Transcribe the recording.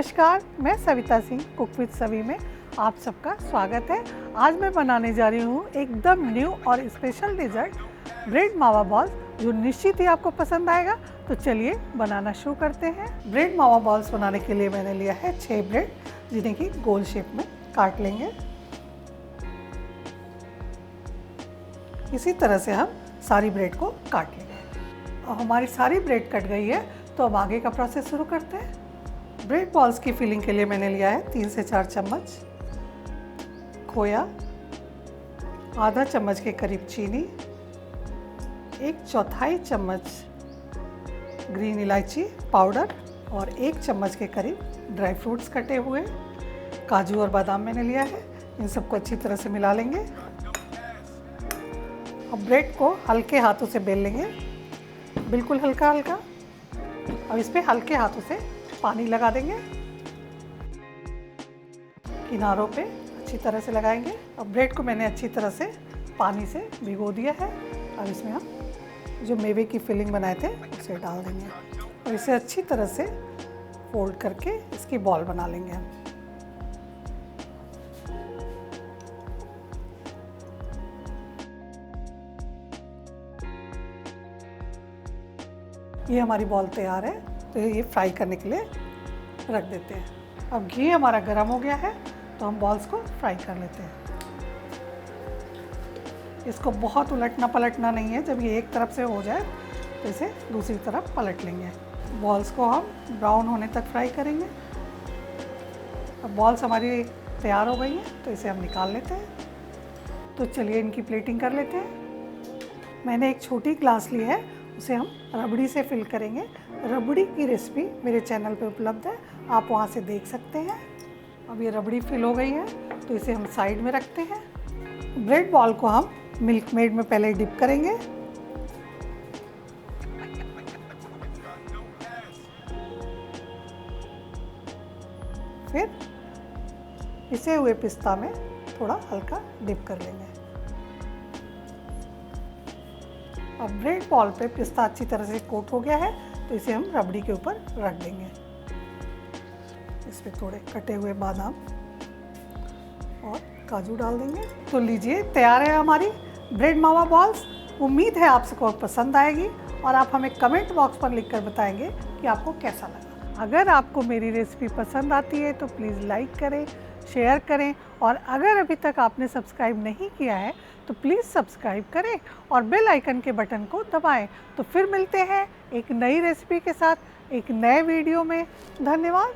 नमस्कार, मैं Savita Singh cook with सवी में आप सबका स्वागत है। आज मैं बनाने जा रही हूँ एकदम न्यू और स्पेशल डिज़र्ट ब्रेड मावा बॉल्स, जो निश्चित ही आपको पसंद आएगा। तो चलिए बनाना शुरू करते हैं। ब्रेड मावा बॉल्स बनाने के लिए मैंने लिया है 6 ब्रेड, जिन्हें कि गोल शेप में काट लेंगे। इसी तरह से हम सारी ब्रेड को काट लेंगे। अब हमारी सारी ब्रेड कट गई है, तो अब आगे का प्रोसेस शुरू करते हैं। ब्रेड बॉल्स की फिलिंग के लिए मैंने लिया है 3 से 4 चम्मच खोया, आधा चम्मच के करीब चीनी, 1/4 चम्मच ग्रीन इलायची पाउडर और 1 चम्मच के करीब ड्राई फ्रूट्स कटे हुए, काजू और बादाम मैंने लिया है। इन सबको अच्छी तरह से मिला लेंगे। अब ब्रेड को हल्के हाथों से बेल लेंगे, बिल्कुल हल्का हल्का। अब इस पर हल्के हाथों से पानी लगा देंगे, किनारों पे अच्छी तरह से लगाएंगे। अब ब्रेड को मैंने अच्छी तरह से पानी से भिगो दिया है। अब इसमें हम जो मेवे की फिलिंग बनाए थे उसे डाल देंगे और इसे अच्छी तरह से फोल्ड करके इसकी बॉल बना लेंगे हम। ये हमारी बॉल तैयार है, तो ये फ्राई करने के लिए रख देते हैं। अब घी हमारा गर्म हो गया है, तो हम बॉल्स को फ्राई कर लेते हैं। इसको बहुत उलटना पलटना नहीं है। जब ये एक तरफ से हो जाए तो इसे दूसरी तरफ पलट लेंगे। बॉल्स को हम ब्राउन होने तक फ्राई करेंगे। अब बॉल्स हमारी तैयार हो गई हैं, तो इसे हम निकाल लेते हैं। तो चलिए इनकी प्लेटिंग कर लेते हैं। मैंने एक छोटी ग्लास ली है, उसे हम रबड़ी से फिल करेंगे। रबड़ी की रेसिपी मेरे चैनल पे उपलब्ध है, आप वहाँ से देख सकते हैं। अब ये रबड़ी फिल हो गई है, तो इसे हम साइड में रखते हैं। ब्रेड बॉल को हम मिल्क मेड में पहले डिप करेंगे, फिर पिसे हुए पिस्ता में थोड़ा हल्का डिप कर लेंगे। अब ब्रेड बॉल पे पिस्ता अच्छी तरह से कोट हो गया है, तो इसे हम रबड़ी के ऊपर रख देंगे। इस पे थोड़े कटे हुए बादाम और काजू डाल देंगे। तो लीजिए, तैयार है हमारी ब्रेड मावा बॉल्स। उम्मीद है आप सबको पसंद आएगी और आप हमें कमेंट बॉक्स पर लिखकर बताएंगे कि आपको कैसा लगा। अगर आपको मेरी रेसिपी पसंद आती है तो प्लीज़ लाइक करें, शेयर करें, और अगर अभी तक आपने सब्सक्राइब नहीं किया है तो प्लीज़ सब्सक्राइब करें और बेल आइकन के बटन को दबाएं। तो फिर मिलते हैं एक नई रेसिपी के साथ एक नए वीडियो में। धन्यवाद।